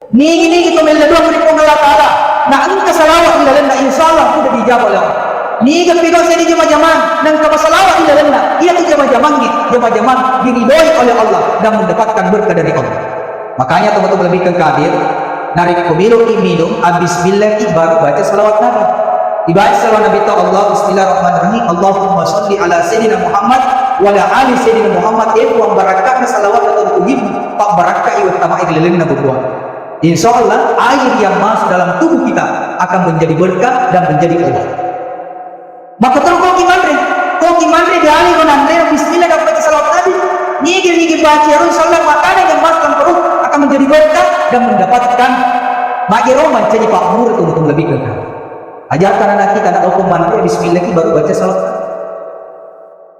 Nigi kita melalui berikut Allah Taala. Nak angka salawat ila lana insyaallah sudah dijawab oleh Allah. Niga pido sedi jama-jaman nang ka salawat ila lana. Ia tu jama-jaman diridhoi oleh Allah dan mendapatkan berkah dari Allah. Makanya teman-teman lebih ke kadir narik pemilu minum habis bismillah baru baca salawat Nabi. Dibaca salawat Nabi ta Allah bismillahirrahmanirrahim. Allahumma shalli ala sayyidina Muhammad wa ala ali sayyidina Muhammad. Wa barakatna salawat atau tuhib pak barakah iwa tama ila lana berbuat. Insya Allah air yang masuk dalam tubuh kita akan menjadi berkah dan menjadi obat. Maka terus kau gimana dari konandre bismillah dapat baca salawat Nabi. Nigi baca Insya Allah makanan yang masuk dalam perut akan menjadi berkah dan mendapatkan bagi roman jadi pak murid untuk lebih berkah. Ajarkan anak kita nak tahu komandre bismillah baru baca salawat.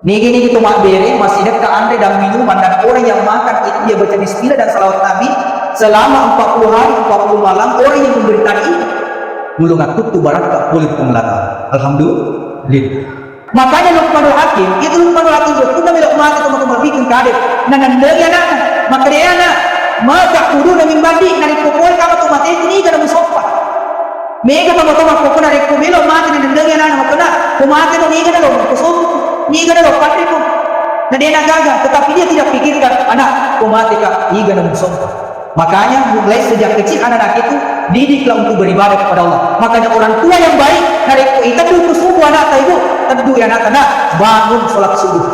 Nigi itu mak beri masih dekat andre dan minuman dan orang yang makan itu dia baca bismillah dan salawat Nabi selama 40 hari 40 malam. Orang yang memberikan itu gulungan tutup barakah kulit pengelata. Alhamdulillah. Makanya Luqmanul Hakim itu Luqmanul Hakim itu namanya umat teman-teman bikin kadet nanandeng anak maka dia anak maka kudu na mimbandi nari pukul kamu tu mati ini kada musofa mega teman-teman pukul nari kumilo mati nanandeng anak maka na kumati no ni kada lo kusum ni kada lo patriku na dia nagaga tetapi dia tidak pikirkan anak kumati ka ni kada musofa. Makanya mulai sejak kecil anak-anak itu didiklah untuk beribadah kepada Allah. Makanya orang tua yang baik dari kita dulu subuh anak ibu tentu anak-anak bangun sholat subuh.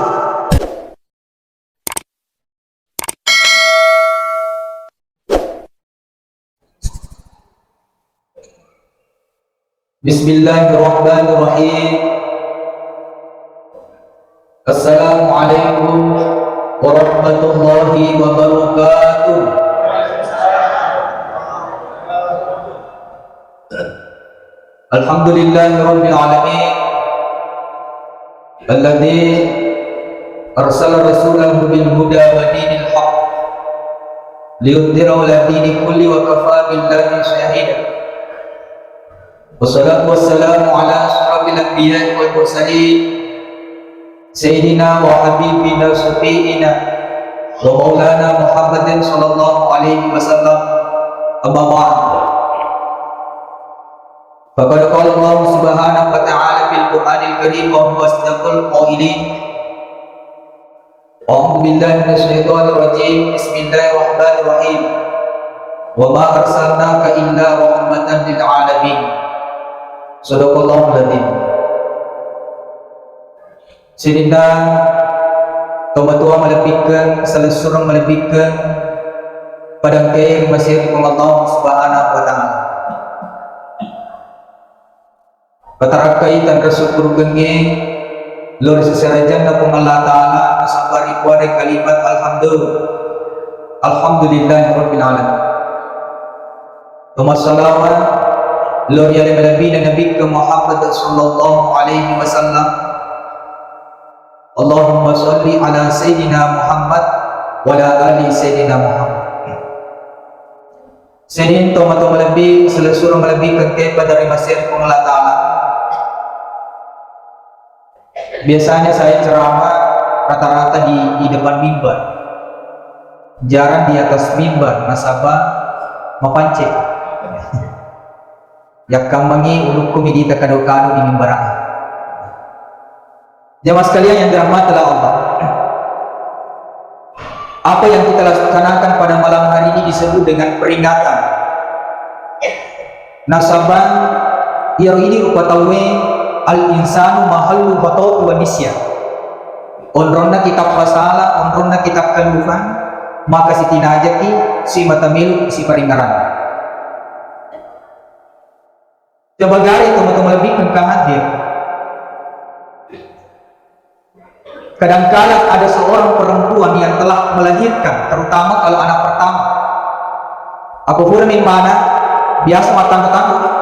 Bismillahirrahmanirrahim. Assalamualaikum warahmatullahi wabarakatuh. Alhamdulillahirabbil alamin alladzi arsala rasulahu bil huda wa dinil haqq liyudhhirahu ala dini kulli wa kafa billahi shahida. Wassalatu wassalamu ala asyrafil anbiya'i wal mursalin sayyidina wa habibina syafi'ina wa maulana Muhammadin sallallahu alaihi wasallam. Amma ba'd. Faqad qala Allah subhanahu wa ta'ala fil Qur'anil Karim wa huwa asdaqul qailin. A'udzu billahi minasy syaithanir rajim. Bismillahirrahmanirrahim. Wa ma arsalnaka illa rahmatan lil alamin. Shadaqallahul adzim. Sehingga tua melebihkan selesurang melebihkan pada khair masih Allah subhanahu wa ta'ala. Patarakai tan rasul genge lor seserajan na Allah Ta'ala nasabari kuare kalimat alhamdulillahirabbil alamin. Tuma salawat lor yale nabi nabi ke Muhammad sallallahu alaihi wasallam. Allahumma shalli ala sayyidina Muhammad wa ala ali sayyidina Muhammad. Sedin tomato lebih selesura lebih kepada dari masir Allah Ta'ala. Biasanya saya ceramah rata-rata di depan mimbar, jarang di atas mimbar, nasabah mapancing. Yak kamangi uluk kumidita kado-kado di mimbar. Jamaah sekalian yang dirahmati Allah, apa yang kita laksanakan pada malam hari ini disebut dengan peringatan nasabah yang ini rupa tawe al-insanu mahallu khata'u wa nisyan. Onronna kitab pasala, onronna kitab kalufan, maka si tinajaki si matamil si paringaran. Coba gari teman-teman lebih kengkangan dia. Kadang-kadang ada seorang perempuan yang telah melahirkan, terutama kalau anak pertama. Aku pun mana biasa matang-matang.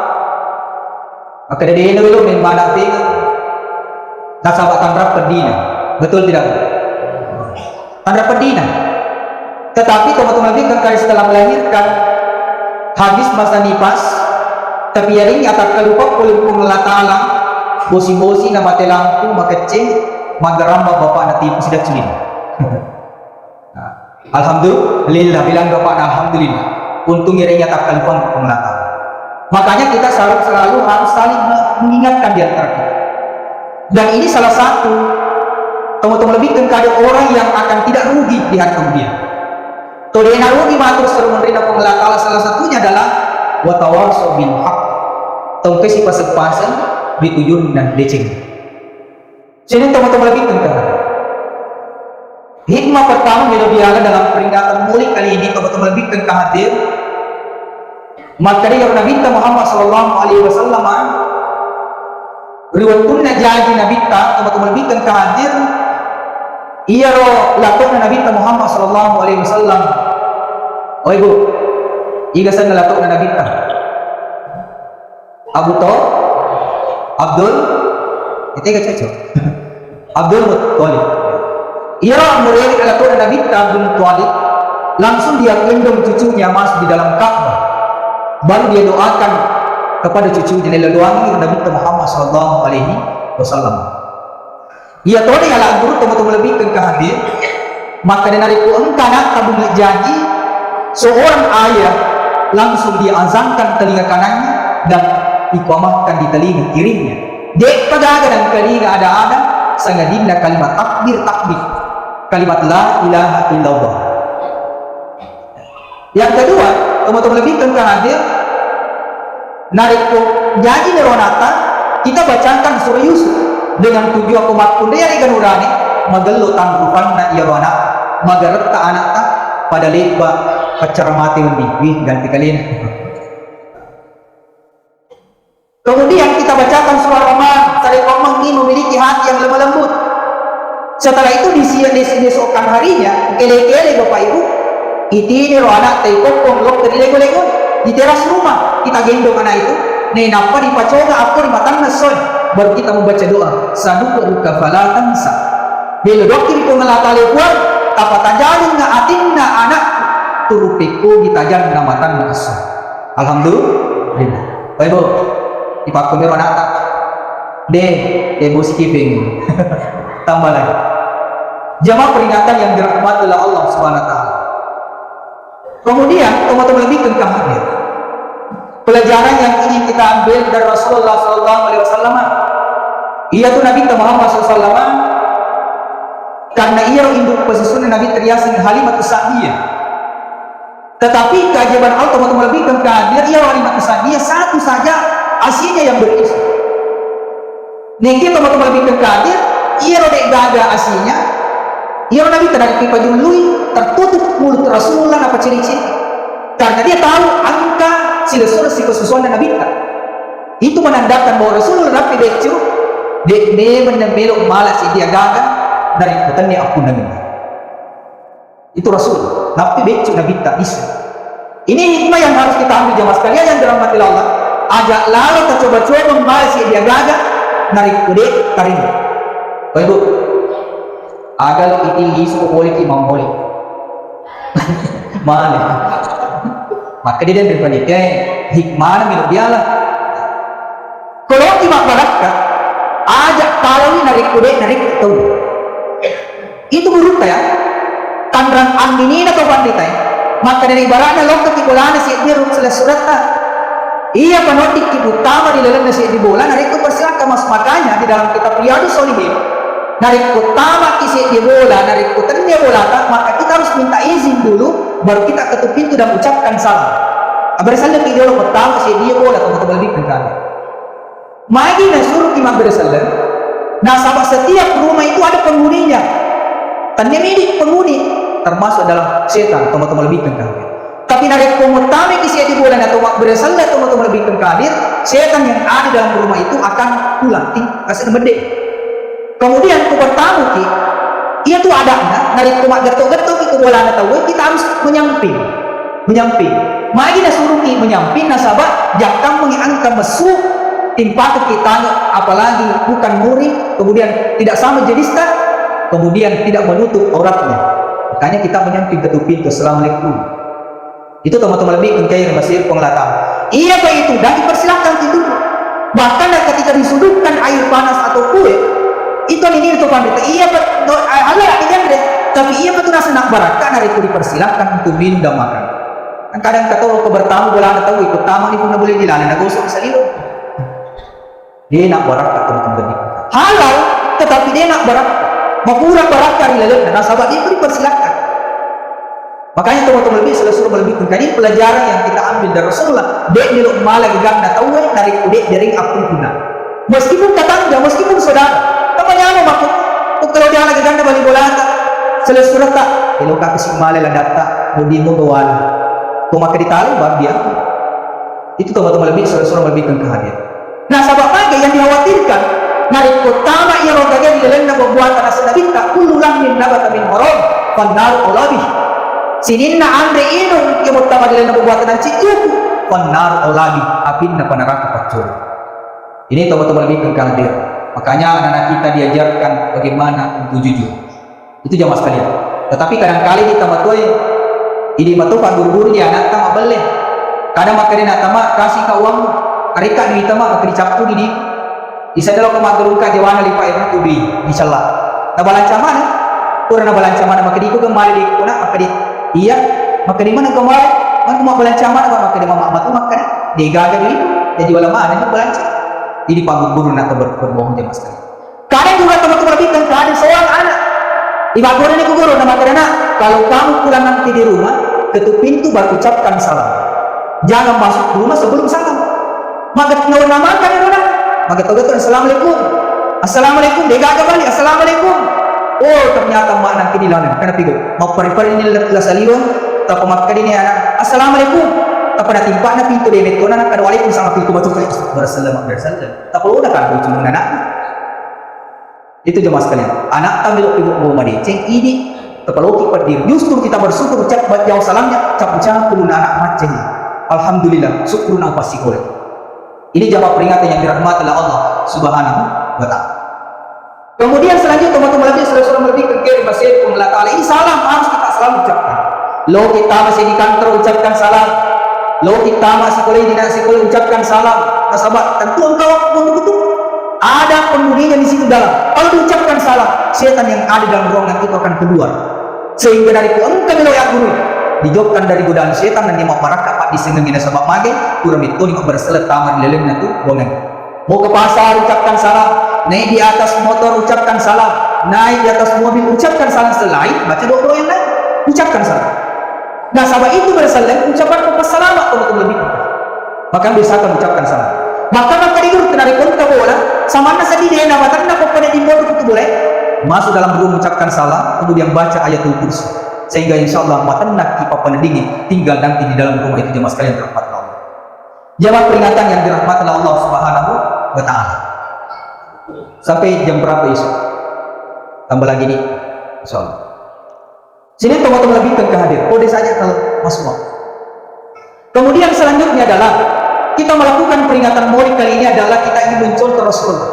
Maka dari ini dulu mana tinggal nasabah tandra pendina, betul tidak? Tandra pendina. Tetapi teman-teman lebih kali setelah melahirkan habis masa nifas, tapi hari ini atas kelupa kulit pengelatala, bosi-bosi nama telampu makecing magaramba bapak nanti sudah celin. Alhamdulillah bilang bapak alhamdulillah. untung irenya tak kalifan pengelakar. Makanya kita selalu harus saling mengingatkan di antara kita. Dan ini salah satu teman-teman lebih kepada orang yang akan tidak rugi di hari kemudian. Todena rugi matur seru menerima pengelakar, salah satunya adalah watawasau bil haq. Tongkai si pasal-pasal ditujun dan leceng. Sini teman-teman lebih kepada hikmah pertama biala dalam peringatan Maulid kali ini, teman-teman lebih ke hadir. Maka dari Nabi Muhammad sallallahu alaihi wasallam riwayatun jadi Nabi teman-teman lebih ke hadir. Ia ro lakon Nabi Muhammad sallallahu alaihi wasallam. Oh ibu, igasan lakon Nabi Abu Abdul itu cocok. Abdul Muttalib. Ia meriwayatkan lakon Nabi Abdul Muttalib, langsung dia gendong cucunya masuk di dalam Ka'bah. Baru dia doakan kepada cucunya, lalu doangi Nabi Muhammad sallallahu alaihi wasallam. Ia tahu dia ala guru teman-teman lebih ke hadir, maka dari ku engkana tabung jadi seorang ayah langsung dia azankan telinga kanannya dan iqamahkan di telinga kirinya. Dek pada dan telinga ada sangadinda kalimat takbir, kalimat la ilaha illallah. Yang kedua, teman-teman lebih ke hadir, narikku jadi neronata kita bacakan surah Yusuf dengan tujuan kumat kundaya ganurani magelo tangkupan na iyawana magarata anakta pada lepa kecermati undi ganti kalian. Kemudian kita bacakan surah Rahman, Rahman ini memiliki hati yang lemah lembut. Setelah itu di esokan harinya kele-kele Bapak Ibu itini roh anak taikokong lok dari lego-lego di teras rumah kita gendong anak itu nenapa di paconga aku di matan nasoy baru kita membaca doa saduka ruka falatansa belo dokter itu ngelatale buat tapatan jalin nga atinna anak turupiku ditajan na matan nasoy. Alhamdulillah. Baik Bu, ipakun anak tak deh bos kiping tambah lagi jamaah peringatan yang dirahmati oleh Allah Subhanahu wa taala. Kemudian teman-teman lebih ke hadir. Pelajaran yang ingin kita ambil dari Rasulullah SAW, ia tuh Nabi Muhammad SAW, karena ia induk pesusunan Nabi teriasin Halimatus Sa'diyah. Tetapi keajaiban Allah teman-teman lebih ke hadir, ia Halimatus Sa'diyah satu saja asinya yang berisi. Nengki teman-teman lebih ke hadir, ia rodek gaga asinya. Ia Nabi terhadap pajului tertutup mulut Rasulullah apa ciri-ciri karena dia tahu angka silesur si kesusuan Nabi itu menandakan bahwa Rasulullah Nabi becu dia menembelok malas dia gagal dari ikutannya aku Nabi itu Rasul Nabi becu Nabi tak bisa. Ini hikmah yang harus kita ambil jamaah sekalian yang dirahmati Allah. Ajak lalu kita coba-coba membalas dia gagal dari kude tarim. Baik Bu, agal iti isu politik imam politik mana maka dia dan berpanitia hikmah minum dialah kalau imak barakat ajak kalau ini narik tahu itu buruk ya tandrang angin atau pandita maka dari barana lo ketikulan si dia selesai suratnya ia panotik utama di dalam nasi di bola narik itu persilakan mas makanya di dalam kitab Riyadhus Shalihin narik utama kisi dia bola, narik utama dia bola, maka kita harus minta izin dulu, baru kita ketuk pintu dan ucapkan salam. Bersalah video lo pertama kisi dia bola, teman-teman lebih berkali. Magi nasuruh imam bersalah. Nah, sama setiap rumah itu ada penghuninya. Tanya milik penghuni, termasuk dalam setan, teman-teman lebih berkali. Tapi narik utama kisi dia bola atau bersalah, teman-teman lebih berkali, setan yang ada dalam rumah itu akan pulang, kasih mendek. Kemudian ku bertamu ki, ia tuh ada dari kumat getok-getok ke bola tahu kita harus menyamping. Magi nasuruh ki menyamping nasabah jangan mengangkat mesu timpa kita apalagi bukan muri kemudian tidak sama jenisnya kemudian tidak menutup auratnya. Makanya kita menyamping ketuk pintu. Assalamualaikum. Itu teman-teman lebih engkai masih pengelatan. Iya Pak itu dan dipersilakan tidur. Bahkan ketika disudutkan air panas atau kue itu pandita iya betul ada lagi kan tapi iya betul rasa nak barakah dari itu dipersilakan untuk minum dan makan Ang kadang katawa ko bertamu wala na tahu ikut tamu ni pun na boleh dilanan nagusok sa lilo. Dia nak barakat teman-teman. Halal tetapi dia nak barakat. Makurang barakat di lalu dan sahabat dia dipersilakan. Makanya teman-teman lebih suruh melebihkan ini pelajaran yang kita ambil dari Rasulullah. Dek ni lok malah gegam na tahu dari kudek dari apa guna. Meskipun tetangga, meskipun saudara, temannya apa makut? Kalau dia anak gegam na balik bola tak selesai tak. Kalau kau kesini malah lah data, budi mo gawal. Kau maka ditali bab dia. Itu teman-teman lebih suruh melebihkan kehadiran. Nah, sahabat pagi yang dikhawatirkan narik utama yang orang kagak di dalam nak buat tanah sedabit tak pululang min nabat min haram panar olabi. Sininna andre ino yang utama di dalam buat tanah cicu panar olabi apin na panaraka pacul. Ini teman-teman lebih kehadiran. Makanya anak-anak kita diajarkan bagaimana untuk jujur. Itu jamaah sekalian. Tetapi kadang-kali kita matoi ini matu pak guru-guru dia anak tamak boleh. Kadang makan nak tamak kasih kau uang. Arika di tamak makan dicaptu di isa dalam kemagaruka jawana lipa itu di insyaallah. Na balanca mana? Pura na balanca mana makan di ko kembali di ko na makan di. Iya, makan di mana kembali? Man kuma balanca mana makan di mama matu makan. Di gaga di jadi wala mana itu balanca. Ini pak guru nak berbohong jemaah sekalian. Kadang juga teman-teman kita kadang seorang anak Ibaguran ini guru nama karena kalau kamu pulang nanti di rumah ketuk pintu baru ucapkan salam. Jangan masuk rumah sebelum salam. Maka nama kan mana? Maka tahu tu assalamualaikum. Assalamualaikum. Dia gak balik assalamualaikum. Oh ternyata mak nanti di lalan. Karena pikir mau pari-pari ini lelah saliwan. Tak pemakai ini anak. Assalamualaikum. Tak pernah timpa na pintu dia betul anak kada waalaikum sama pintu batu kayak bersalam. Tak perlu dah kan cuma anak. Itu jemaah sekalian. Anak ambil ibu rumah dia. Ceng ini terpeloki perdir. Justru kita bersyukur ucap jauh salamnya. Cap-cap puluh anak macam ini. Alhamdulillah. Syukur nang pasti boleh. Ini jawab peringatan yang dirahmati oleh Allah Subhanahu wa Ta'ala. Kemudian selanjutnya teman-teman lagi selesai lebih ke kiri masih Allah Ta'ala. Ini salam harus kita selalu ucapkan. Lo kita masih di kantor ucapkan salam. Lo kita masih kuliah di sekolah ucapkan salam. Sahabat tentu engkau betul. Ada penghuninya di situ dalam. Kalau diucapkan salah, setan yang ada dalam ruangan itu akan keluar. Sehingga dari engkau melo yang guru dijauhkan dari godaan setan dan dia mau para kapak disengengin sebab mage kurang itu ni berselet tamar leleng tu ruangan. Mau ke pasar ucapkan salam, naik di atas motor ucapkan salam, naik di atas mobil ucapkan salam selain baca doa yang lain ucapkan salam. Nah sahabat itu bersalam ucapan selamat untuk lebih maka bisa akan ucapkan salam. Maka diurut dari kontak bola sama nasa di dia nama tanda pada di motor itu boleh masuk dalam rumah ucapkan salam kemudian baca ayatul kursi sehingga insyaallah matanak kipa penedingin tinggal nanti di dalam rumah itu jemaah sekalian dirahmati Allah. Jawab peringatan yang dirahmati Allah Subhanahu wa Ta'ala. Sampai jam berapa esok? Tambah lagi nih insyaallah. Sini teman-teman lebih ke hadir. Kode saja kalau masuk. Kemudian selanjutnya adalah kita melakukan peringatan Maulid kali ini adalah kita ingin mencontoh Rasulullah.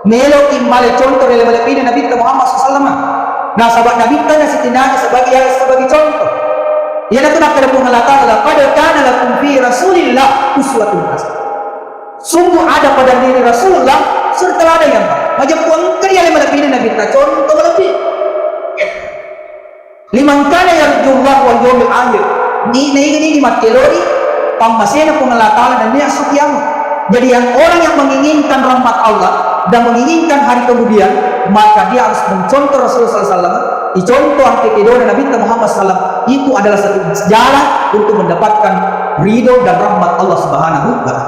Melo timbal contoh dari Nabi Muhammad SAW. Nah, sahabat Nabi tanya setidaknya sebagai contoh. Ia nak nak kepada Allah Taala, "Qad kana lakum fi Rasulillah uswatun hasanah." Sungguh ada pada diri Rasulullah serta ada yang baik. Macam puang kerja Nabi kita contoh lebih. Liman kana yarjullah wal yawmil akhir. Ini makelori pamasena pun Allah Ta'ala dan dia kiamat. Jadi yang orang yang menginginkan rahmat Allah dan menginginkan hari kemudian maka dia harus mencontoh Rasulullah SAW. Dicontoh kehidupan Nabi Muhammad SAW itu adalah satu jalan untuk mendapatkan ridho dan rahmat Allah Subhanahu wa Ta'ala.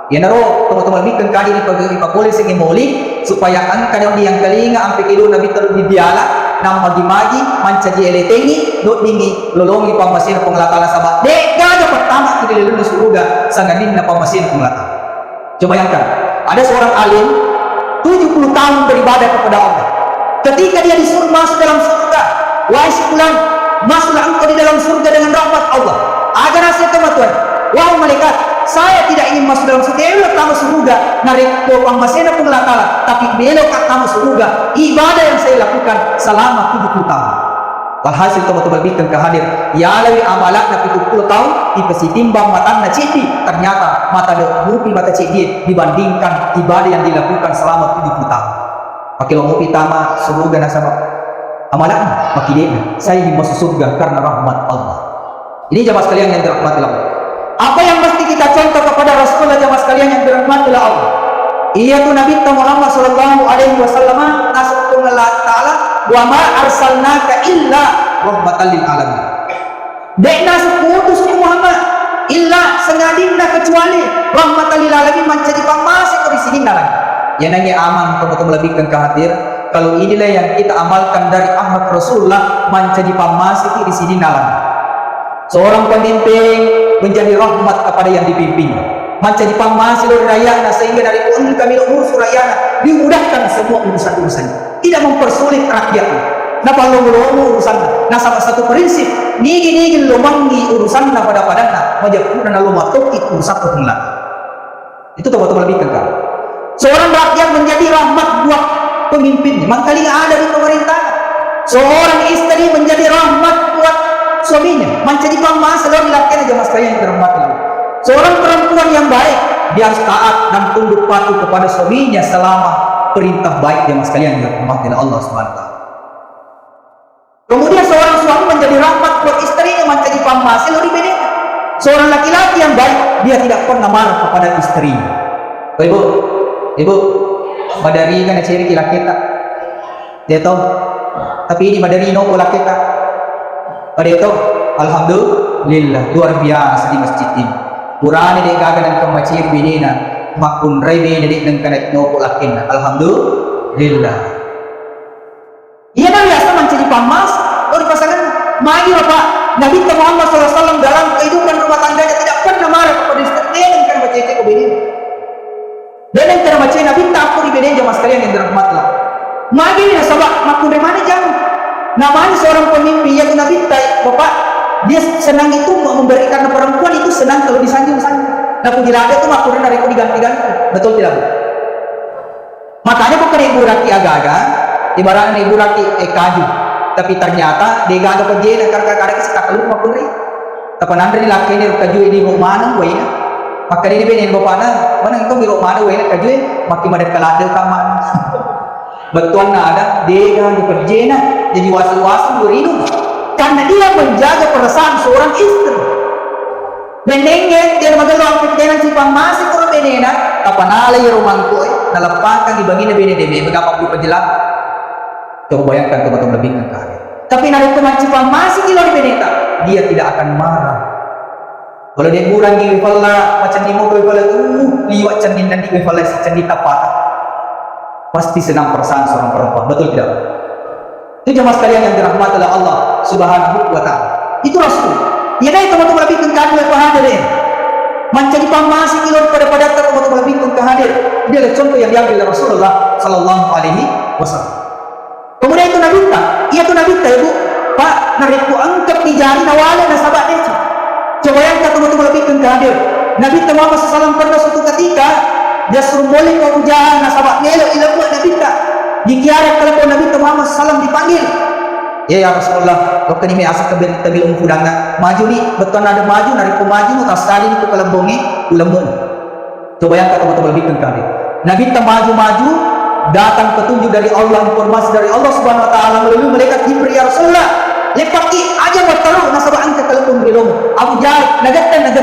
Ya naro teman-teman bikin kali ini boleh segi Maulid supaya angka yang telinga ampe kehidupan Nabi terlebih biala nang magi-magi mancaji eletengi dot dingi lolongi pamasin pengelatala sama deka pertama kini lelun surga sanganin na pamasin pengelatala. Coba bayangkan ada seorang alim 70 tahun beribadah kepada Allah. Ketika dia disuruh masuk dalam surga, wahai si fulan, masuklah engkau di dalam surga dengan rahmat Allah. Agar nasihat Tuhan, wahai malaikat, saya tidak ingin masuk dalam surga. Belok kamu surga, narik kopang masena pengelatala, tapi belok kamu surga. Ibadah yang saya lakukan selama 70 tahun. Walhasil teman-teman bikin kehadir. Ya lawi amalat na 70 tahun dipesitimbang mata na citi. Ternyata mata rupi mata citi dibandingkan ibadah yang dilakukan selama 70 tahun. Pakai lomo pitama surga na sama amalan. Pakai dia saya ingin masuk surga karena rahmat Allah. Ini jamaah sekalian yang dirahmati Allah. Apa yang mesti kita contoh kepada Rasulullah jamaah sekalian yang dirahmati Allah? Ia tu Nabi Muhammad sallallahu alaihi wasallam nasabun Allah taala wa ma arsalnaka illa rahmatan lil alamin. Dekna seputus Muhammad illa sengadinna kecuali rahmatan lil alamin menjadi pamasi ko di sini dalam. Yang nanya aman betul lebihkan ke hadir. Kalau inilah yang kita amalkan dari Ahmad Rasulullah menjadi pamasi di sini dalam. Seorang pemimpin menjadi rahmat kepada yang dipimpin. Menjadi pamasi rakyat sehingga dari pun kami umur rakyat dimudahkan semua urusan-urusan. Tidak mempersulit rakyatnya. Napa lomo urusan. Nah salah satu prinsip nigi lomangi urusan na pada padana majapura na lumatok urusan pengelola. Itu betul-betul lebih kekal. Seorang rakyat menjadi rahmat buat pemimpinnya. Mangkali ada di pemerintahan. Seorang istri menjadi rahmat buat suaminya. Menjadi pamasi lalu dilakukan aja mas yang dirahmati. Seorang perempuan yang baik dia harus taat dan tunduk patuh kepada suaminya selama perintah baik yang mas kalian dirahmati Allah Subhanahu wa taala. Kemudian seorang suami menjadi rahmat buat istrinya menjadi pamasi lalu dibeda. Seorang laki-laki yang baik dia tidak pernah marah kepada istrinya. Ibu, madari kan ciri laki kita. Dia tahu. Tapi ini madari no pola kita. Pada itu, alhamdulillah luar biasa di masjid ini. Qur'an ini gagal dan kemacir binina makun rebe dari dengan kanak no pola kita. Alhamdulillah. Ia dah biasa mencari pamas. Lalu pasangan maju apa? Nabi Muhammad SAW dalam kehidupan rumah tangganya tidak pernah marah kepada istrinya dan kan baca itu binina. Dan yang terbaca Nabi takut dibedain jamaah sekalian yang dirahmati Allah. Magi ni sabak makun dari mana jauh. Namanya seorang pemimpin yang Nabi bapak dia senang itu memberikan perempuan itu senang kalau disanjung-sanjung. Nah pujilah ada itu makun dari itu diganti-ganti. Betul tidak bu? Makanya bukan ibu raki agak-agak, ibaratnya ibu raki kaju. Tapi ternyata dia gak ada kerja dan kadang-kadang kita keluar makun dari. Tapi nanti laki ini kaju ini mau mana buaya. Maka dia benin bapana, mana itu biro mana wena kajue, makin ada kalada kaman. Betul na ada, dia kan bekerja na, jadi wasu-wasu beridu. Karena dia menjaga perasaan seorang istri. Benengnya dia magalang pikiran si pamasi kalau benena, kapan alay rumang ko, nalapakan dibagi na benede, berapa puluh penjelang. Coba bayangkan teman-teman lebih kekal. Tapi nari teman si pamasi kilo di beneta, dia tidak akan marah. Kalau dia kurang di wifalla macam ni mau wifalla liwat cendin dan di wifalla si cendin tapat pasti senang perasaan seorang perempuan, betul tidak? Itu jemaah sekalian yang dirahmati oleh Allah Subhanahu wa taala. Itu Rasul. Ya dai teman-teman lebih kekal apa hadir dia. Mencari pamasi kilo pada teman-teman lebih kekal hadir. Dia adalah contoh yang diambil oleh Rasulullah sallallahu alaihi wasallam. Kemudian itu Nabi ibu, Pak, nariku angkat di jari nawala na sahabat dia. Coba yang teman-teman lebih hadir. Nabi Muhammad SAW pernah suatu ketika dia suruh boleh kau jalan nasabak nelo ilmu Nabi tak dikiara kalau Nabi Muhammad SAW dipanggil. Ya Rasulullah, kau kini asal kebil umpudangan maju ni betul ada maju dari pemaju tas tadi itu kelembongi ulemu. Coba yang teman-teman lebih hadir. Nabi maju datang petunjuk dari Allah, informasi dari Allah Subhanahu wa taala melalui malaikat Jibril. Ya Rasulullah, lepaki aja bertaruh nasabah angka kelembung di rumah. Abu Jahal nagatan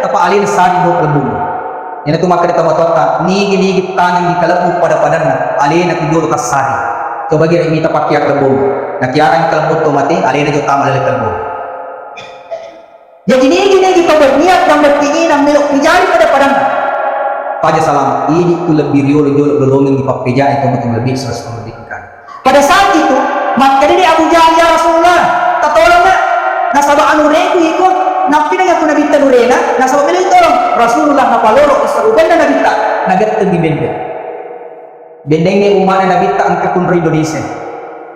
apa alin sari do kelembung. Yang itu maka kita matota nigi tanang di kelembung pada padanna alin aku dulu kasari. Coba gira imita pakai kelembung. Nak kiara kelembung to mati alin jo tamal le kelembung. Jadi nigi kita berniat dan berkeinginan melok dijari pada padanna. Pada salam ini tu lebih riol berlongeng di papeja itu betul lebih sesuatu lebih kan. Pada saat itu maka dia Abu Jahal, ya Rasulullah, tak tolong nak nasabah anu reku ikut napi dengan aku nabi tanurena nasabah milih tolong Rasulullah napaloro isaruban dan nabi tak nagat tebi bendengnya umat nabi tak angkat pun Indonesia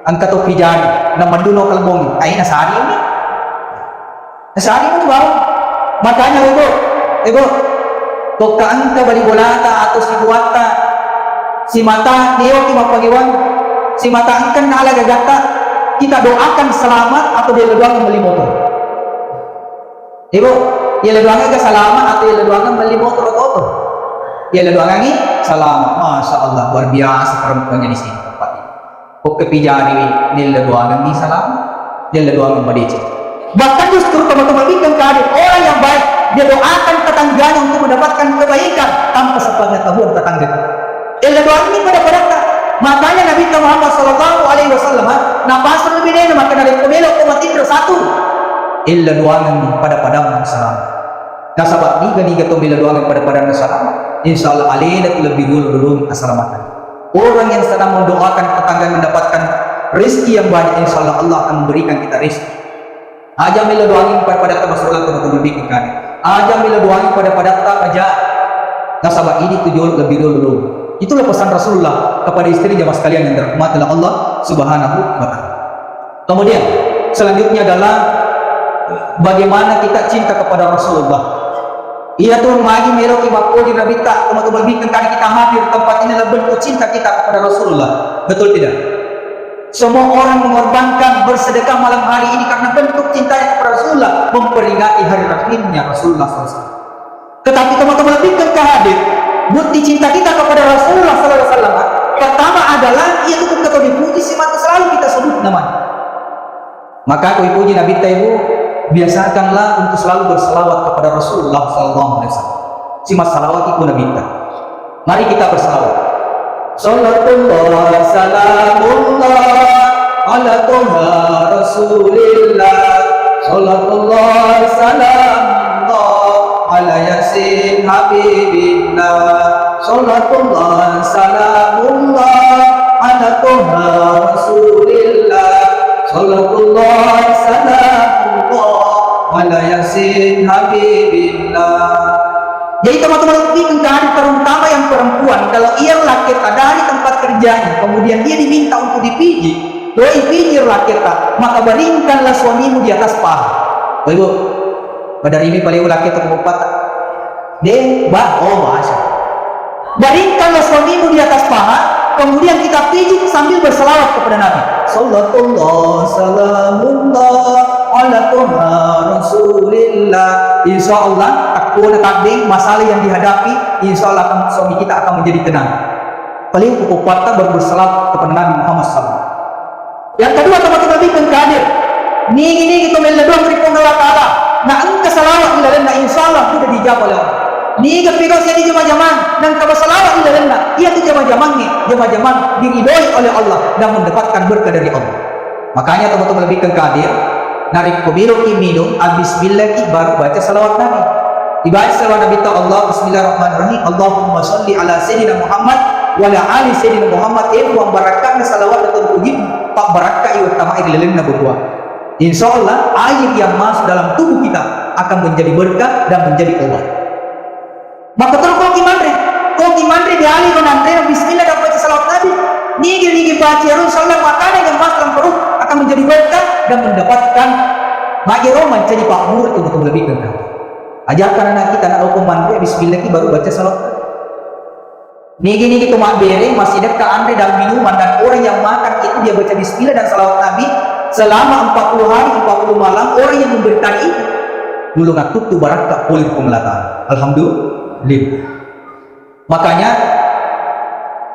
angkat topi jari na maduno kalbong ay nasari ini bawah makanya ibu toka angka bali bolata atau si buata si mata dewa ki mapagiwan si mata angkan na alaga gata kita doakan selamat atau dia leduangan beli motor. Ibu, dia leduangan ke selamat atau dia leduangan beli motor atau dia leduangan ni selamat. Masya Allah, luar biasa perempuannya di sini tempat ini. Kok kepijari ni leduangan ni selamat, dia leduangan beli. Bahkan justru teman-teman bikin keadaan orang yang baik, dia doakan tetangganya untuk mendapatkan kebaikan tanpa sepengetahuan tetangga. Doa ini pada tak. Makanya Nabi Muhammad Sallallahu Alaihi Wasallam nafas lebih dari maka dari pemilu umat itu satu. Doangan pada padang salam. Nasabat ni gani bila doangan pada padang salam. Insyaallah alina lebih dulu keselamatan. Orang yang sedang mendoakan tetangga mendapatkan rezeki yang banyak, insyaallah Allah akan memberikan kita rezeki. Aja bila doangin pada termasuklah teman-teman bikin kan. Aja bila doangin pada tak aja. Nasabat ini tujuan lebih dulu. Itulah pesan Rasulullah kepada istri jamaah sekalian yang dirahmati oleh Allah Subhanahu wa taala. Kemudian selanjutnya adalah bagaimana kita cinta kepada Rasulullah. Ia tuh magi merok ibakul di Nabi tak teman-teman bikin kali kita hadir tempat ini adalah bentuk cinta kita kepada Rasulullah. Betul tidak? Semua orang mengorbankan bersedekah malam hari ini karena bentuk cintanya kepada Rasulullah, memperingati hari lahirnya Rasulullah SAW. Tetapi teman-teman bikin hadir bukti cinta kita kepada Rasulullah SAW. Pertama adalah ia tuh ketika dipuji semata selalu kita sebut namanya. Maka aku puji Nabi Taibu, biasakanlah untuk selalu berselawat kepada Rasulullah SAW. Simas salawat itu Nabi Taibu. Mari kita berselawat. Sallallahu salamullah ala toha Rasulillah. Sallallahu salamullah ala yasin habibillah. Sallallahu salamullah ala toha Rasulillah. Sallallahu salamullah ala yasin habibillah. Jadi teman-teman bikin keadaan terutama yang perempuan, kalau ia laki dari tempat kerjanya, kemudian dia diminta untuk dipijit, doi pijir laki maka baringkanlah suamimu di atas paha. Oh ibu, pada ini paling laki keempat, deh bahasa. Baringkanlah suamimu di atas paha, kemudian kita pijit sambil berselawat kepada Nabi. Sallallahu salamullah ala toha Rasulillah. Insyaallah aku takdir masalah yang dihadapi, insyaallah suami kita akan menjadi tenang. Paling pokok patah berselawat kepada Nabi Muhammad SAW. Yang kedua teman-teman bikin kadir. Ni kita meledong dari Allah Taala. Nah engkau salawat ila lana insyaallah sudah dijawab oleh Allah. Ni kepigo saya di jamaah dan kamu salawat ila lana. Ia tu jamaah ni, jamaah diridhoi oleh Allah dan mendapatkan berkah dari Allah. Makanya teman-teman bikin kadir. Narik pemilu minum, bismillah baru baca salawat Nabi. Dibaca salawat Nabi ta Allah, bismillahirrahmanirrahim. Allahumma sholli ala sayyidina Muhammad wa ala ali sayyidina Muhammad. Wa barakatna salawat atau puji pak barakah ieu utama ililna berdua. Insyaallah air yang masuk dalam tubuh kita akan menjadi berkah dan menjadi obat. Maka terus kau gimana di ali menantre bismillah dan baca salawat Nabi. Nigi baca Rasulullah makanan yang masuk dalam perut akan menjadi berkah dan mendapatkan bagi roman jadi makmur itu betul lebih kan. Ajarkan anak kita nak hukum mandiri bismillah baru baca salawat. Nigi itu mak bere masih dekat andre dalam minuman dan orang yang makan itu dia baca bismillah dan salawat Nabi selama 40 hari 40 malam, orang yang memberikan itu dulu ngatuk tu barakah oleh pemelataan. Alhamdulillah. Makanya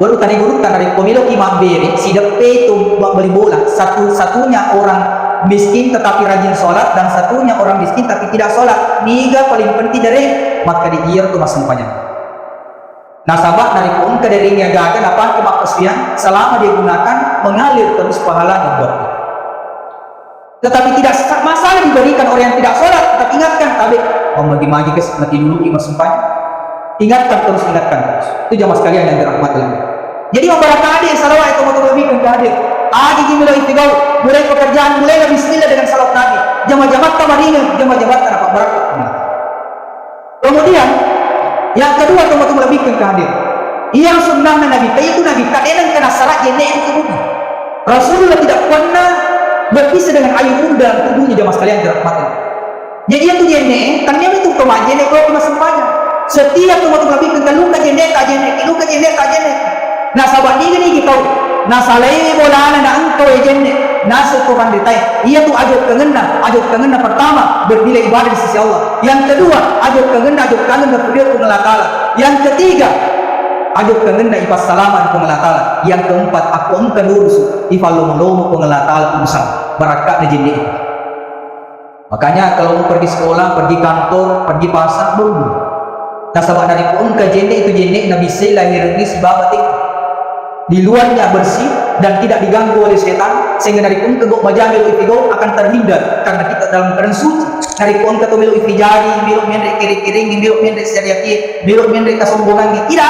urutan dari pemilu imam beri si depe itu beli bola satu-satunya orang miskin tetapi rajin sholat dan satunya orang miskin tapi tidak sholat. Niga paling penting dari maka diir tu masing panjang. Nasabah dari pun ke darinya gagal apa kemakasian selama dia gunakan mengalir terus pahalanya buat. Tetapi tidak masalah diberikan orang yang tidak sholat. Tetapi ingatkan tapi magi-magi ke mati dulu masing panjang. Ingatkan terus. Itu jamaah sekalian yang dirahmati Allah. Jadi membarakah adik salawat itu mau lebih ke hadir. Agi mulai itigau, mulai pekerjaan, mulai bismillah dengan salawat Nabi. Jamaah-jamaah tamarina, jamaah-jamaah tanpa barakah. Kemudian yang kedua teman-teman lebih ke hadir. Yang sunnah Nabi, itu Nabi kadang kena salat jene itu. Rasulullah tidak pernah berpisah dengan ayu muda dalam tubuhnya jamaah sekalian dirahmati. Jadi itu jene, tanya itu kemana jene kalau masih banyak. Setiap teman-teman lebih ke luka jene tak jene. Nah sahabat ni kita nah salai bola na engkau jenne nasu ko banditai ia tu ajut kengena pertama bernilai ibadah di sisi Allah, yang kedua ajut kengena berpikir kepada Allah Taala, yang ketiga ajut kengena ipas salaman kepada Allah Taala, yang keempat aku engkau urus ifalom lomo kepada Allah Taala urusan barakah na jenne. Makanya kalau mau pergi sekolah, pergi kantor, pergi pasar, dulu. Nah sebab dari pun ke jendek itu jendek Nabi Sai lahir ini sebab di luarnya bersih dan tidak diganggu oleh setan, sehingga dari pun kegok majamil ifigau akan terhindar karena kita dalam keadaan suci. Dari pun ke milu ifijari, milu mendek kiri-kiri, milu mendek sediaki, milu mendek kesombongan, tidak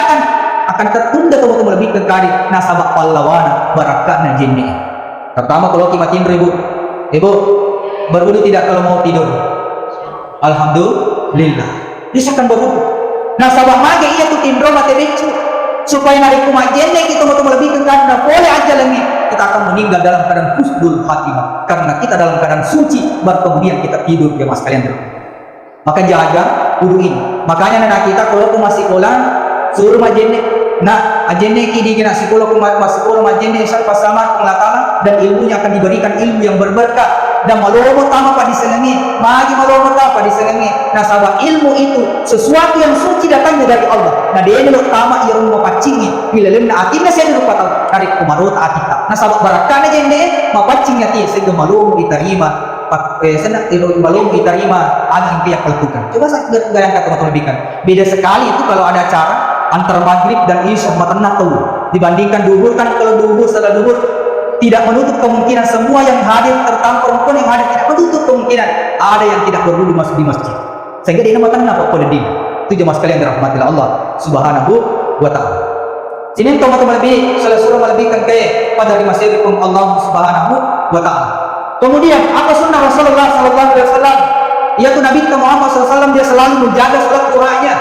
akan tertunda teman-teman lebih ke kari nasabak pahlawan barakahnya jendek. Pertama kalau kita tidur ibu berwudu tidak kalau mau tidur? Alhamdulillah. Dia akan berwudu. Nasabak mage ia tu tidur mati ricu supaya nari kumat jendek kita mau lebih ke karena boleh aja lagi kita akan meninggal dalam keadaan husnul khatimah karena kita dalam keadaan suci baru kemudian kita tidur ya mas kalian. Maka jaga wudu ini. Makanya anak kita kalau masih sekolah suruh majendek. Nah, ajendek ini kena sekolah masih sekolah majendek sampai sama Allah Taala dan ilmunya akan diberikan ilmu yang berberkah. Dan malumu tama pada disenangi, magi malumu tama pada disenangi. Nah, sabab ilmu itu sesuatu yang suci datangnya dari Allah. Nah, dia ini tama ia rumah pacingi. Bila lemna atina saya lupa tahu dari kumarut atika. Nah, sabab barakana jende mapacingnya ti sehingga malumu diterima. Senang malumu diterima angin yang lakukan. Coba saya bayangkan teman-teman lebihkan. Beda sekali itu kalau ada acara antara maghrib dan isya maternah tahu dibandingkan duhur kan kalau duhur setelah duhur tidak menutup kemungkinan semua yang hadir terutama perempuan yang hadir tidak menutup kemungkinan ada yang tidak berwudu masuk di masjid sehingga dia maternah Pak Poledin itu jemaah sekalian dirahmati Allah Subhanahu wa taala. Sini teman-teman lebih surah melebihkan ke pada masyidikum Allah Subhanahu wa taala. Kemudian apa sunnah Rasulullah sallallahu alaihi wasallam yaitu Nabi Muhammad sallallahu alaihi wasallam dia selalu menjaga salat duhanya.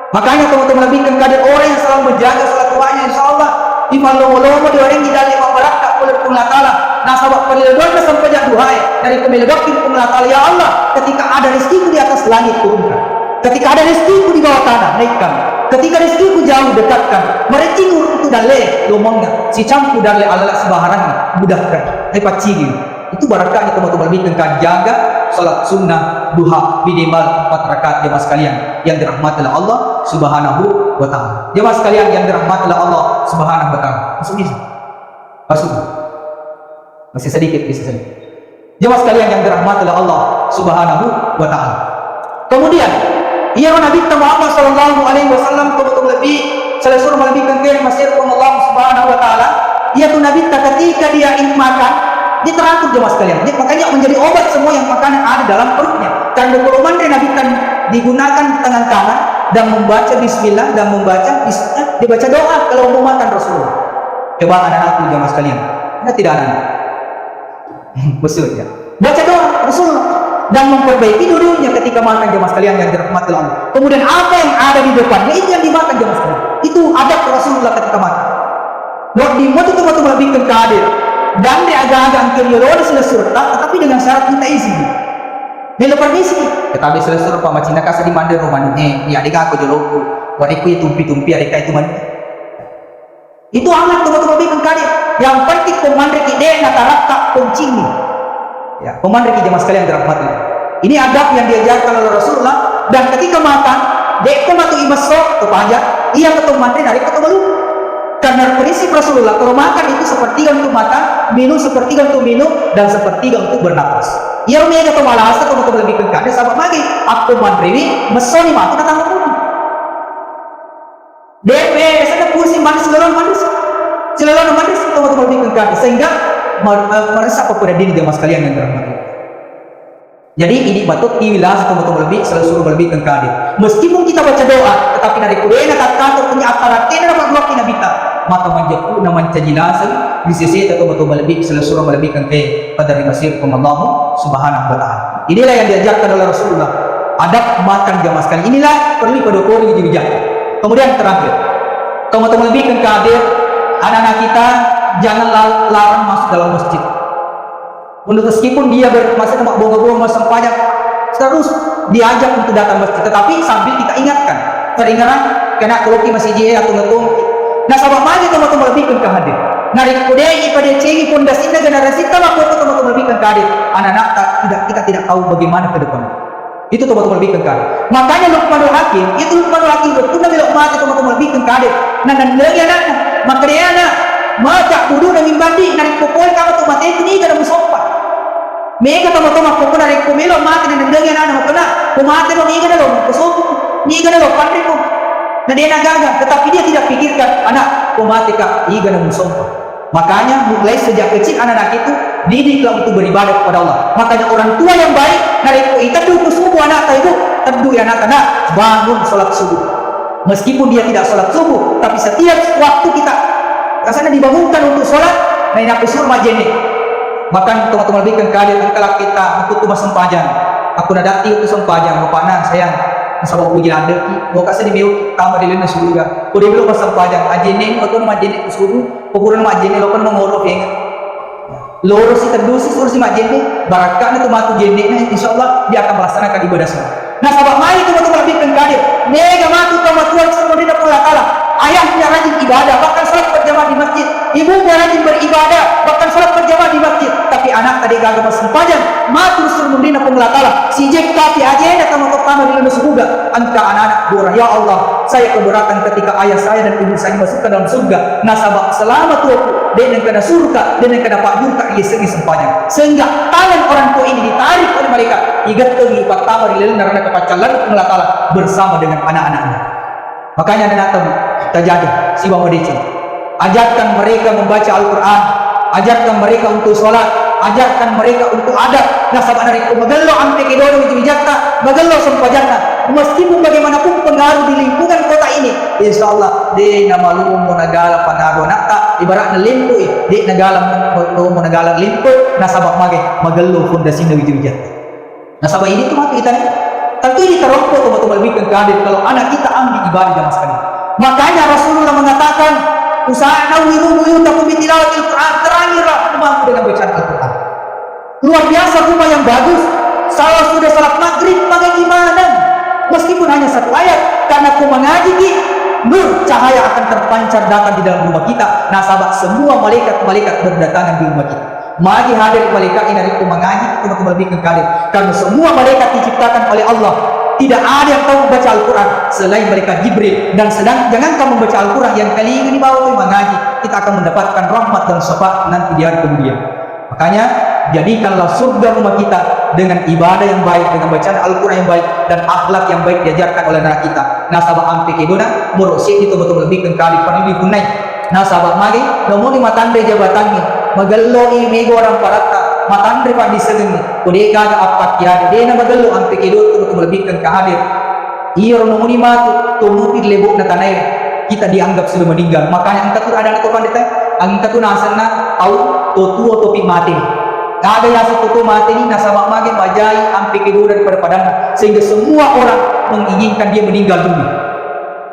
Makanya teman-teman lebih kepada orang yang selalu menjaga salat duhanya insyaallah di malam-malam di orang di dalam mabarakah oleh Allah Taala. Nah sabab penilaian sampai duhai dari pemiladakin Allah Taala ya Allah ketika ada rezekiku di atas langit turunkan. Ketika ada rezekiku di bawah tanah naikkan. Ketika rezekiku jauh dekatkan. Mereciku itu daleh lomongnya si campu daleh Allah sebaharannya mudahkan. Hebat ciri. Itu barakahnya teman-teman lebih kepada jaga salat sunnah duha minimal 4 rakaat jemaah sekalian yang dirahmati oleh Allah Subhanahu wa taala. Jemaah sekalian yang dirahmati oleh Allah Subhanahu wa taala. Masuk. Masih sedikit. Jemaah sekalian yang dirahmati oleh Allah Subhanahu wa taala. Kemudian, ia Nabi Muhammad sallallahu alaihi wasallam teman-teman lebih selesai melebihkan ke masjid Allah Subhanahu wa taala, yaitu Nabi ketika dia ingin makan dia teratur jemaah sekalian. Dia makanya menjadi obat semua yang makanan ada dalam perutnya. Dan dokumen Nabi kan digunakan tangan kanan dan membaca bismillah dan dibaca doa kalau mau makan Rasulullah. Coba anak-anakku jemaah sekalian. Ada tidak anak? Maksudnya baca doa Rasulullah dan memperbaiki dulunya ketika makan jemaah sekalian yang dirahmati Allah. Kemudian apa yang ada di depannya itu yang dimakan jemaah sekalian. Itu adab Rasulullah ketika makan. Di motu teman-teman lebih ke kadir. Dan dia agak-agak anterior selesai tetapi dengan syarat minta izin. Nilo permisi. Tetapi selesai Pak Macina kasih di mandor rumah ini. Ya adik aku joloku. Wariku itu tumpi-tumpi adik itu mandi. Itu amat teman-teman lebih kadir. Yang penting komandar ide natarata kuncing. Ya, komandar jemaah sekalian dirahmati. Ini adab yang diajarkan oleh Rasulullah dan ketika makan, dek matu imasok tu pajak, ia ketemu mandar dari ketemu lu. Karena prinsip Rasulullah kalau makan itu sepertiga untuk makan, minum sepertiga untuk minum, dan sepertiga untuk bernapas. Ya rumia atau malas atau untuk lebih kengkade sahabat lagi. Aku mandriwi mesoni matu datang ke rumah. DP saya pusing manis selelon manis itu untuk lebih kengkade sehingga merasa kepada diri jemaah sekalian yang dirahmati. Jadi ini batut iwilas atau lebih selalu lebih kengkade. Meskipun kita baca doa, tetapi dari kurena kata punya aparat tidak dapat blok kita. Maka manjaku nama jelasan di sisi atau betul lebih selesai melebihkan ke pada masir Allah Subhanahu wa taala. Inilah yang diajarkan oleh Rasulullah. Adab makan jamaah sekalian. Inilah perlu pada kori dijaga. Kemudian terakhir, teman-teman lebihkan ke hadir anak-anak kita jangan larang masuk dalam masjid. Meskipun dia masih tempat bonga-bonga masang pajak terus diajak untuk datang masjid, tetapi sambil kita ingatkan peringatan kena keloki masih dia atau ngetung. Nah sahabat maju teman-teman lebihkan ke hadir. Narik kudai pada cengi pondasinya generasi tamak waktu teman-teman lebihkan ke hadir. Anak-anak kita tidak tahu bagaimana ke depan. Itu teman-teman lebihkan ke hadir. Makanya Luqmanul Hakim itu Luqmanul Hakim betul nabi Luqman teman-teman lebihkan ke hadir. Nah dan lagi anaknya maka dia anak mata kudu dan mimbandi narik pokok kamu tuh mati itu nih kada musafah. Mega tama-tama ko na rin kumilo mati na nagdagyan na ko na kumati mo niga na lo kusog niga na lo pandai mo na dia nagaga, tetapi dia tidak pikirkan anak kumati ka iga na musompa. Makanya mulai sejak kecil anak-anak itu didiklah untuk beribadah kepada Allah. Makanya orang tua yang baik nariku itu subuh anak itu teduh ya anak-anak bangun sholat subuh. Meskipun dia tidak sholat subuh, tapi setiap waktu kita rasanya dibangunkan untuk sholat, nah ini aku suruh majene. Bahkan teman-teman lebih keadaan kalau kita aku tuh sempajang, aku nadati itu sempajang, bapakna sayang, nasabah puji ada, mau kasih di meu tambah di lena surga, kau dia belum sempajang, ajene, aku nama ajene suruh, pokoknya nama ajene, lo kan mengorok yang, loro si terdusi suruh si majene, barakah itu matu jene, insya Allah dia akan melaksanakan ibadah sholat. Nah sahabat mari teman-teman lebih keadaan, nega matu sama Tuhan semuanya pula kalah. Ayahnya rajin ibadah, bahkan sholat berjamaah di masjid. Ibunya rajin beribadah, bahkan sholat berjamaah di masjid. Tapi anak tadi gagal sempajang, matur surmundina pengelatala. Si Jek tapi aja datang untuk tanah di lembah surga. Angka anak-anak burah, ya Allah, saya keberatan ketika ayah saya dan ibu saya masuk ke dalam surga. Nasabah selamat tuaku, dan yang kena surga, dan yang kena pak jurka, ia segi sempajang. Sehingga tangan orang tua ini ditarik oleh mereka. Igat tengi pertama di lembah neraka kepacalan pengelatala bersama dengan anak-anaknya. Makanya anak tahu terjadi si Bang Odeci. Ajarkan mereka membaca Al-Quran, ajarkan mereka untuk sholat, ajarkan mereka untuk adab. Nah sahabat dari magello ampe kedono itu bijakta, magello sempajana. Meskipun bagaimanapun pengaruh di lingkungan kota ini, insya Allah di nama lu mau nagala panado nakta ibarat limpu di nagala mau nagala limpu. Nah sahabat magello fondasi itu bijakta. Nah sahabat ini tuh mati kita nih. Tentu ini terlampau teman-teman lebih keadaan kalau anak kita ambil ibadah jamaah sekali. Makanya Rasulullah mengatakan, usahakan buyutakum bitilawatil Quran, terangirlah rumahku dengan bacaan Al-Quran. Luar biasa rumah yang bagus. Salah sudah salat maghrib, maka gimana? Meskipun hanya satu ayat, karena aku mengaji nur cahaya akan terpancar datang di dalam rumah kita. Nah sahabat, semua malaikat-malaikat berdatangan di rumah kita. Mari hadir malaikat ini dari mengaji itu lebih kekal. Karena semua malaikat diciptakan oleh Allah. Tidak ada yang tahu membaca Al-Quran selain malaikat Jibril. Dan jangan kamu membaca Al-Quran yang kali ini dibawa oleh mengaji, kita akan mendapatkan rahmat dan syafaat nanti di hari kemudian. Makanya jadikanlah surga rumah kita dengan ibadah yang baik, dengan bacaan Al-Quran yang baik, dan akhlak yang baik diajarkan oleh anak kita. Nasabah ampe kedona murusik itu betul lebih kekali panili punai. Nasabah magi namun matande jabatannya magallo mego orang parata matandre pa disengi kudeka ga apat ya de na magallo ang pikidot untuk melebihkan kehadir iyo nomuni matu tumupi lebok na tanay kita dianggap sudah meninggal. Makanya ang katur ada ko pandita ang katunasan na au tutuo topi mati ada yang tutu mati ni nasa magi majai ang pikidot daripada padana sehingga semua orang menginginkan dia meninggal dunia.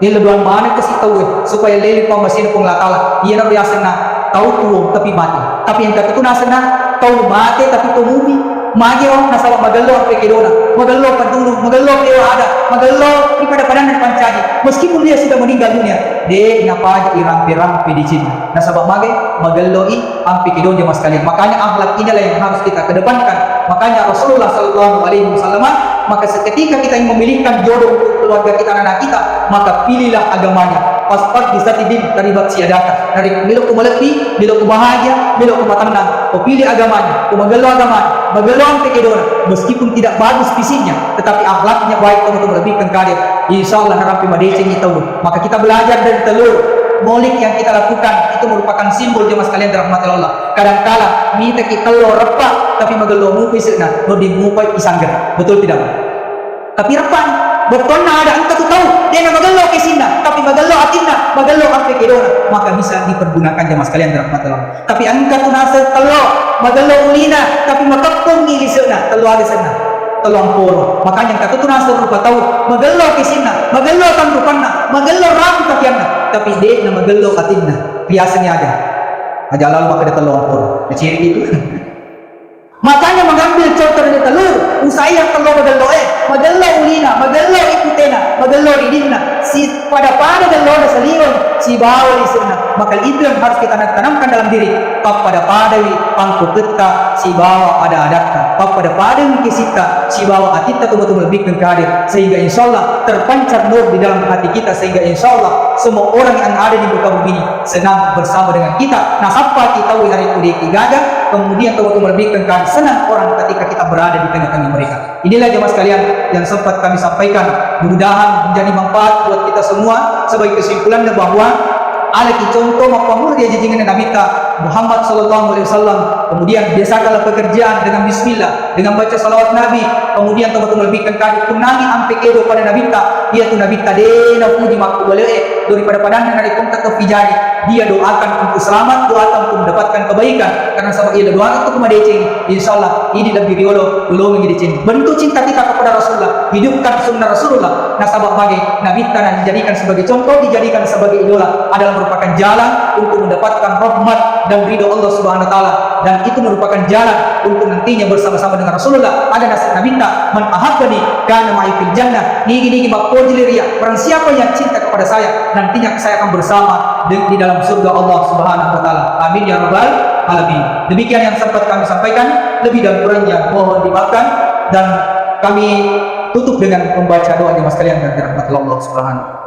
Ini lebih mana kasih tahu supaya lele pa masin pong lakala iya na biasa na tahu tuo tapi mati. Tapi yang katutunasan na tahu mati tapi tumumi magi orang nasa magallo ang pikidona magallo padulong magallo dewa ada magallo di pada padan dan pancaji meskipun dia sudah meninggal dunia de napaja irang-irang di sini nasa magi magallo ang pikidon jemaah sekalian. Makanya akhlak inilah yang harus kita kedepankan. Makanya Rasulullah sallallahu alaihi wasallam maka seketika kita ingin memilihkan jodoh untuk keluarga kita anak kita, maka pilihlah agamanya. Paspat bisa tidin terlibat siadaka dari bilo ku melepi, bilo ku bahagia, bilo ku matanang. Kau pilih agamanya, kau magalo agamanya, magalo ang pikidona. Meskipun tidak bagus fisiknya, tetapi akhlaknya baik untuk melebihkan karir. Insya Allah harapi madecing itu. Maka kita belajar dari telur. Molik yang kita lakukan itu merupakan simbol jemaah sekalian dirahmati Allah. Kadang-kala minta kita lo repak tapi magalo mu pisna no di mupai pisangger. Betul tidak? Tapi repan betul na ada engkau tahu dia na magalo kisina tapi magalo atinna magalo ang pikidona maka bisa dipergunakan jemaah sekalian dirahmati Allah. Tapi engkau nasa telo magalo ulina tapi makapong ilisna telo ada sana. Tolong poro. Makanya yang katutunan rupa tahu magalo kisina, magalo tangrupanna, magalo rapi kakianna. Tapi dia na magalo katinna. Biasanya ada. Aja lalu maka dia tolong poro. Ciri itu. Makanya mengambil contoh dari telur, usai yang telur magalo magalo ulina, magalo ikutena, magalo ridina. Si pada telur salion, si bawal isuna. Maka itu yang harus kita tanamkan dalam diri. Pada padawi pangku kita, si bawa ada adatnya. Pada padawi kisita, si bawa atita betul-betul lebih kekadir. Sehingga insya Allah terpancar nur di dalam hati kita. Sehingga insya Allah semua orang yang ada di muka bumi ini senang bersama dengan kita. Nah, sampai kita hari kuliah gaga kemudian betul-betul melebihkan kasih senang orang ketika kita berada di tengah-tengah mereka. Inilah jemaah sekalian yang sempat kami sampaikan, mudah-mudahan menjadi manfaat buat kita semua. Sebagai kesimpulannya bahwa alaki contoh mapamur dia jijingin Nabi Muhammad sallallahu alaihi wasallam. Kemudian biasakanlah pekerjaan dengan bismillah, dengan baca salawat Nabi. Kemudian betul-betul melebihkan kasih kunangi ampe kedo pada Nabi ia tu Nabi dena puji makku boleh daripada padang dari kongkat ke fijari. Dia doakan untuk selamat, doakan untuk mendapatkan kebaikan. Karena sebab ia doakan untuk kemadecing. InsyaAllah ini lebih riolo belum menjadi bentuk cinta kita kepada Rasulullah. Hidupkan sunnah Rasulullah. Nah sabab bagi Nabi tanah dijadikan sebagai contoh, dijadikan sebagai idola adalah merupakan jalan untuk mendapatkan rahmat dan ridho Allah Subhanahu Wa Taala. Dan itu merupakan jalan untuk nantinya bersama-sama dengan Rasulullah. Ada nasihat Nabi man ahabbani kana ma'i fil jannah. Nigi makpojiliria. Barang siapa yang cinta kepada saya, nantinya saya akan bersama di dalam surga Allah Subhanahu Wa Taala. Amin ya rabbal alamin. Demikian yang sempat kami sampaikan, lebih dan kurangnya mohon dimaafkan, dan kami tutup dengan membaca doa jemaah sekalian yang dirahmati Allah Subhanahu.